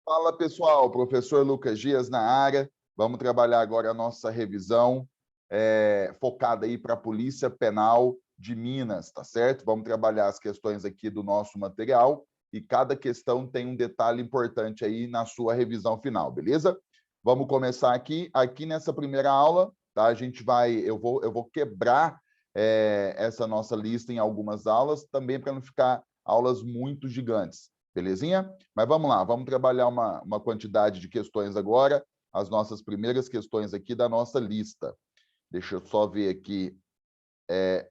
Fala, pessoal. Professor Lucas Dias na área. Vamos trabalhar agora a nossa revisão focada aí para a Polícia Penal de Minas, tá certo? Vamos trabalhar as questões aqui do nosso material e cada questão tem um detalhe importante aí na sua revisão final, beleza? Vamos começar aqui. Aqui nessa primeira aula, tá? Eu vou quebrar essa nossa lista em algumas aulas, também para não ficar aulas muito gigantes. Belezinha? Mas vamos lá, vamos trabalhar uma quantidade de questões agora, as nossas primeiras questões aqui da nossa lista. Deixa eu só ver aqui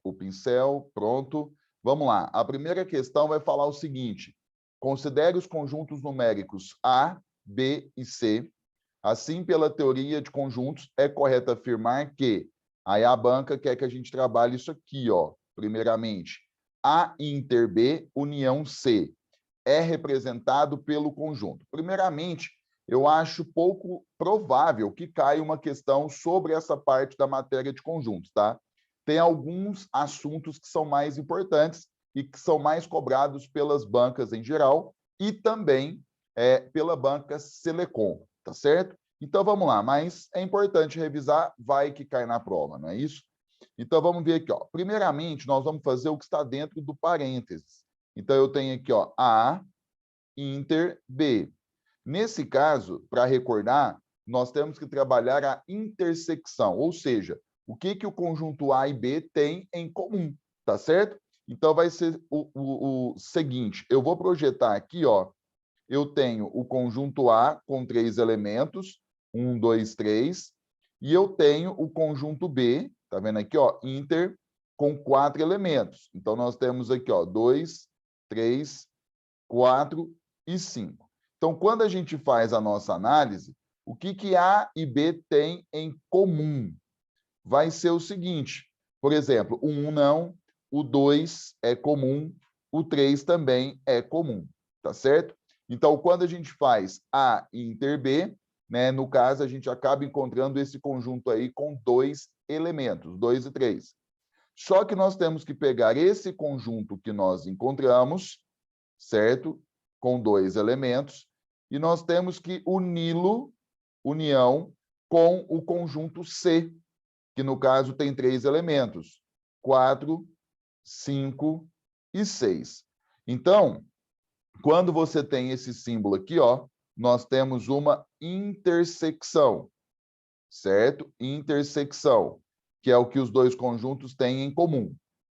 o pincel, pronto. Vamos lá, a primeira questão vai falar o seguinte: considere os conjuntos numéricos A, B e C. Assim, pela teoria de conjuntos, é correto afirmar que... Aí a banca quer que a gente trabalhe isso aqui, ó. Primeiramente, A inter B, união C é representado pelo conjunto. Primeiramente, eu acho pouco provável que caia uma questão sobre essa parte da matéria de conjuntos, tá? Tem alguns assuntos que são mais importantes e que são mais cobrados pelas bancas em geral e também pela banca Selecom, tá certo? Então, vamos lá, mas é importante revisar, vai que cai na prova, não é isso? Então, vamos ver aqui, ó. Primeiramente, nós vamos fazer o que está dentro do parênteses. Então, eu tenho aqui, ó, A inter B. Nesse caso, para recordar, nós temos que trabalhar a intersecção, ou seja, o que o conjunto A e B tem em comum, tá certo? Então, vai ser o seguinte, eu vou projetar aqui, ó, eu tenho o conjunto A com 3 elementos, 1, 2, 3, e eu tenho o conjunto B, tá vendo aqui, ó, inter, com 4 elementos. Então, nós temos aqui, ó, 2, 3, 4 e 5. Então, quando a gente faz a nossa análise, o que A e B têm em comum? Vai ser o seguinte, por exemplo, o 1 não, o 2 é comum, o 3 também é comum, tá certo? Então, quando a gente faz A inter B, né, no caso, a gente acaba encontrando esse conjunto aí com 2 elementos, 2 e 3. Só que nós temos que pegar esse conjunto que nós encontramos, certo? Com 2 elementos, e nós temos que uni-lo, união, com o conjunto C, que no caso tem 3 elementos, 4, 5 e 6. Então, quando você tem esse símbolo aqui, ó, nós temos uma intersecção, certo? Intersecção, que é o que os dois conjuntos têm em comum.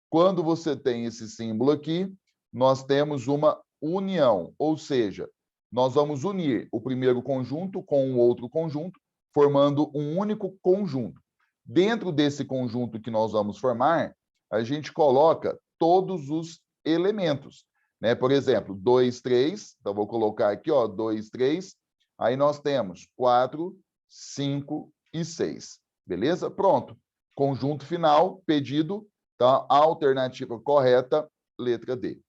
Quando você tem esse símbolo aqui, nós temos uma união, ou seja, nós vamos unir o primeiro conjunto com o outro conjunto, formando um único conjunto. Dentro desse conjunto que nós vamos formar, a gente coloca todos os elementos, né? Por exemplo, 2, 3, então vou colocar aqui, ó, 2, 3, aí nós temos 4, 5 e 6, beleza? Pronto. Conjunto final, pedido, tá? A alternativa correta, letra D.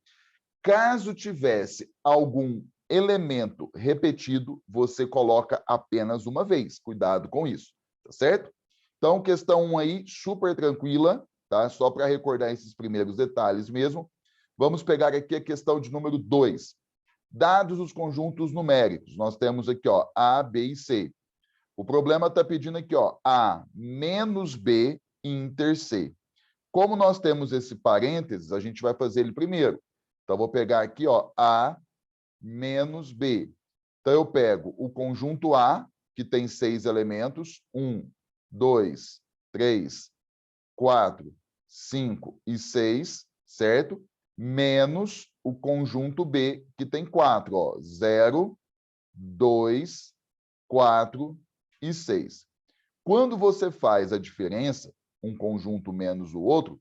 Caso tivesse algum elemento repetido, você coloca apenas uma vez. Cuidado com isso, tá certo? Então, questão 1 aí, super tranquila, tá? Só para recordar esses primeiros detalhes mesmo. Vamos pegar aqui a questão de número 2. Dados os conjuntos numéricos, nós temos aqui, ó, A, B e C. O problema está pedindo aqui, ó, A menos B inter C. Como nós temos esse parênteses, a gente vai fazer ele primeiro. Então, vou pegar aqui, ó, A menos B. Então, eu pego o conjunto A, que tem 6 elementos, 1, 2, 3, 4, 5 e 6, certo? Menos o conjunto B, que tem 4, ó, 0, 2, 4 e 6. Quando você faz a diferença, um conjunto menos o outro,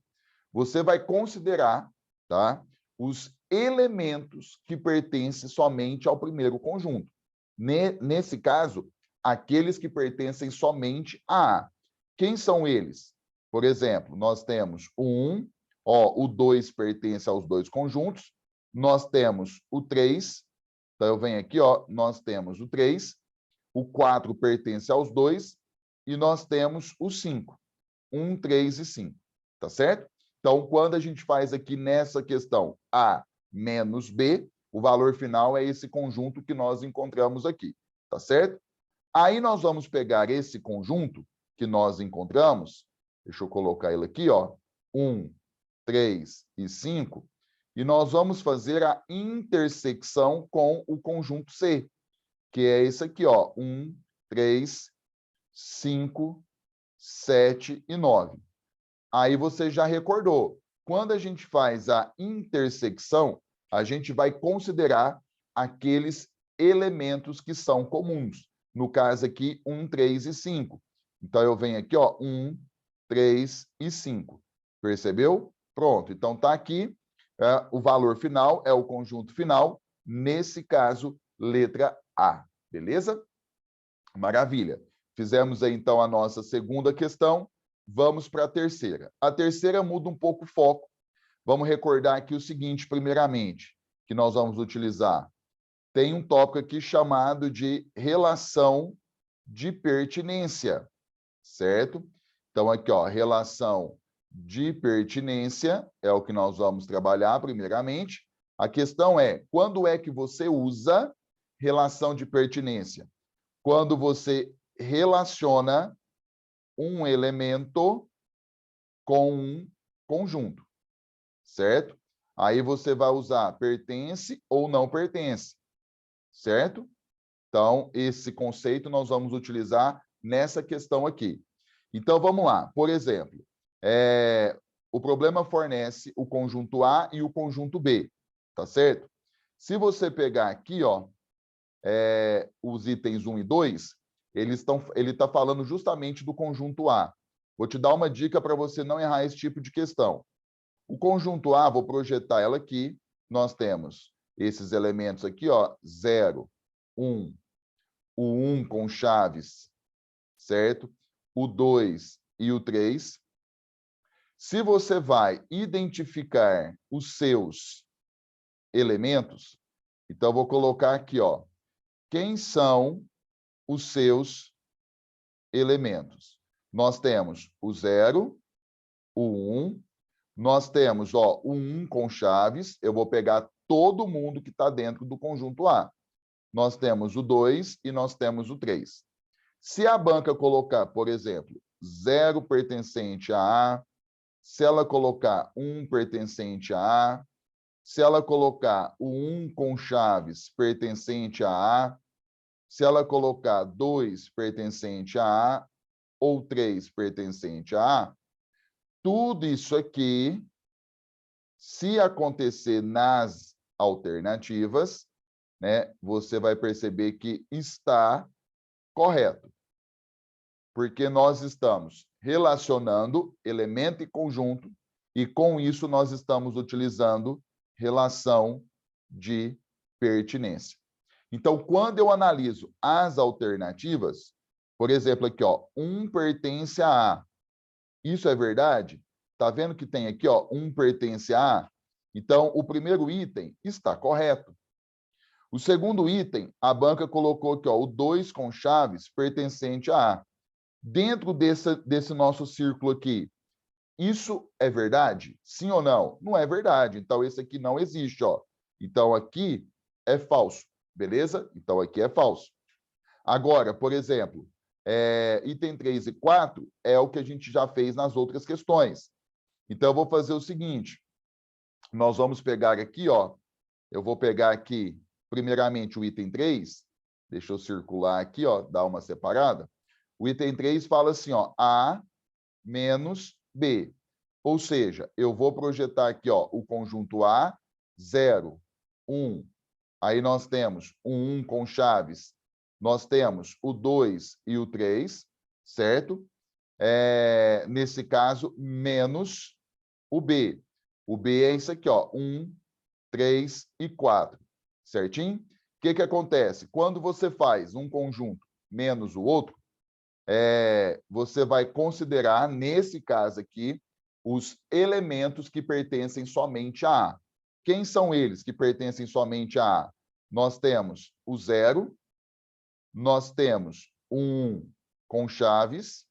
você vai considerar, tá, os elementos que pertencem somente ao primeiro conjunto. Nesse caso, aqueles que pertencem somente a A. Quem são eles? Por exemplo, nós temos o 1, ó, o 2 pertence aos dois conjuntos, nós temos o 3, então eu venho aqui, ó, nós temos o 3, o 4 pertence aos dois, e nós temos o 5. 1, 3 e 5, tá certo? Então, quando a gente faz aqui nessa questão A menos B, O valor final é esse conjunto que nós encontramos aqui, tá certo? Aí nós vamos pegar esse conjunto que nós encontramos, deixa eu colocar ele aqui, ó, 1, 3 e 5, e nós vamos fazer a intersecção com o conjunto C, que é esse aqui, ó, 1, 3, 5, 7 e 9. Aí você já recordou. Quando a gente faz a intersecção, a gente vai considerar aqueles elementos que são comuns. No caso aqui, 1, 3 e 5. Então, eu venho aqui, ó, 1, 3 e 5. Percebeu? Pronto. Então, está aqui. O valor final é o conjunto final. Nesse caso, letra A. Beleza? Maravilha. Fizemos aí, então, a nossa segunda questão. Vamos para a terceira. A terceira muda um pouco o foco. Vamos recordar aqui o seguinte, primeiramente, que nós vamos utilizar. Tem um tópico aqui chamado de relação de pertinência, certo? Então, aqui, ó, relação de pertinência é o que nós vamos trabalhar primeiramente. A questão é, quando é que você usa relação de pertinência? Quando você relaciona um elemento com um conjunto, certo? Aí você vai usar pertence ou não pertence, certo? Então, esse conceito nós vamos utilizar nessa questão aqui. Então, vamos lá. Por exemplo, o problema fornece o conjunto A e o conjunto B, tá certo? Se você pegar aqui, ó, os itens 1 e 2, ele está falando justamente do conjunto A. Vou te dar uma dica para você não errar esse tipo de questão. O conjunto A, vou projetar ela aqui, nós temos esses elementos aqui, ó, 0, 1, o 1 com chaves, certo? O 2 e o 3. Se você vai identificar os seus elementos, então eu vou colocar aqui, ó, quem são os seus elementos? Nós temos o 0, o 1, nós temos, ó, o 1 com chaves, eu vou pegar todo mundo que está dentro do conjunto A. Nós temos o 2 e nós temos o 3. Se a banca colocar, por exemplo, 0 pertencente a A, se ela colocar 1 pertencente a A, se ela colocar o 1 com chaves pertencente a A, se ela colocar 2 pertencente a A ou 3 pertencente a A, tudo isso aqui, se acontecer nas alternativas, né, você vai perceber que está correto. Porque nós estamos relacionando elemento e conjunto, e com isso nós estamos utilizando relação de pertinência. Então, quando eu analiso as alternativas, por exemplo, aqui, ó, 1 pertence a A. Isso é verdade? Está vendo que tem aqui, ó, 1 pertence a A? Então, o primeiro item está correto. O segundo item, a banca colocou aqui, ó, o 2 com chaves pertencente a A. Dentro desse nosso círculo aqui, isso é verdade? Sim ou não? Não é verdade. Então, esse aqui não existe, ó. Então, aqui é falso, beleza? Então, aqui é falso. Agora, por exemplo, item 3 e 4 é o que a gente já fez nas outras questões. Então, eu vou fazer o seguinte. Nós vamos pegar aqui, ó. Eu vou pegar aqui, primeiramente, o item 3. Deixa eu circular aqui, ó, dar uma separada. O item 3 fala assim, ó, A menos B. Ou seja, eu vou projetar aqui, ó, o conjunto A, 0, 1. Aí nós temos o 1 com chaves. Nós temos o 2 e o 3, certo? Nesse caso, menos o B. O B é isso aqui, ó, 1, 3 e 4, certinho? O que acontece? Quando você faz um conjunto menos o outro, você vai considerar, nesse caso aqui, os elementos que pertencem somente a A. Quem são eles que pertencem somente a A? Nós temos o 0, nós temos o 1 com chaves,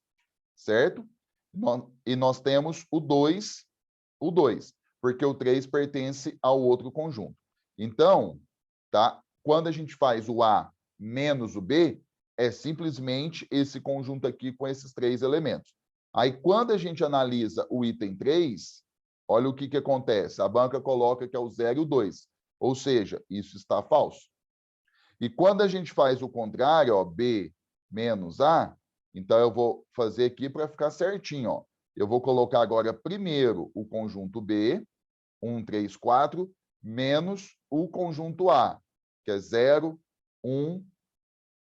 certo? E nós temos o 2, porque o 3 pertence ao outro conjunto. Então, tá? Quando a gente faz o A menos o B, é simplesmente esse conjunto aqui com esses 3 elementos. Aí, quando a gente analisa o item 3, olha o que acontece. A banca coloca que é o 0 e o 2, ou seja, isso está falso. E quando a gente faz o contrário, ó, B menos A, então eu vou fazer aqui para ficar certinho. Ó. Eu vou colocar agora primeiro o conjunto B, 1, 3, 4, menos o conjunto A, que é 0, 1,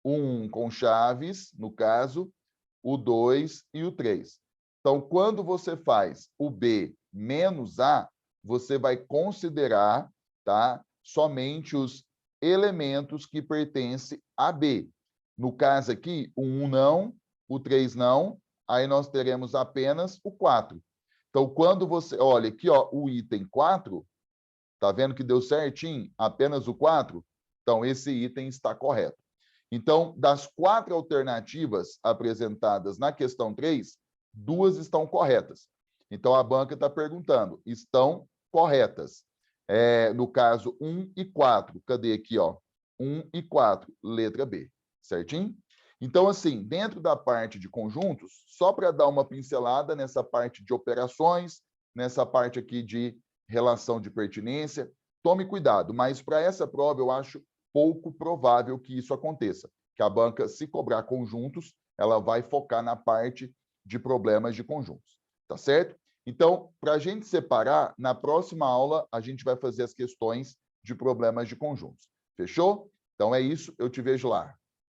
1 com chaves, no caso, o 2 e o 3. Então, quando você faz o B menos A, você vai considerar, tá, somente os elementos que pertencem a B. No caso aqui, o 1 não, o 3 não, aí nós teremos apenas o 4. Então, quando você olha aqui, ó, o item 4, tá vendo que deu certinho? Apenas o 4? Então, esse item está correto. Então, das 4 alternativas apresentadas na questão 3, 2 estão corretas. Então, a banca está perguntando, estão corretas. No caso, 1 e 4. Cadê aqui? Ó? 1 e 4, letra B. Certinho? Então, assim, dentro da parte de conjuntos, só para dar uma pincelada nessa parte de operações, nessa parte aqui de relação de pertinência, tome cuidado, mas para essa prova eu acho pouco provável que isso aconteça, que a banca, se cobrar conjuntos, ela vai focar na parte de problemas de conjuntos, tá certo? Então, para a gente separar, na próxima aula, a gente vai fazer as questões de problemas de conjuntos. Fechou? Então é isso, eu te vejo lá.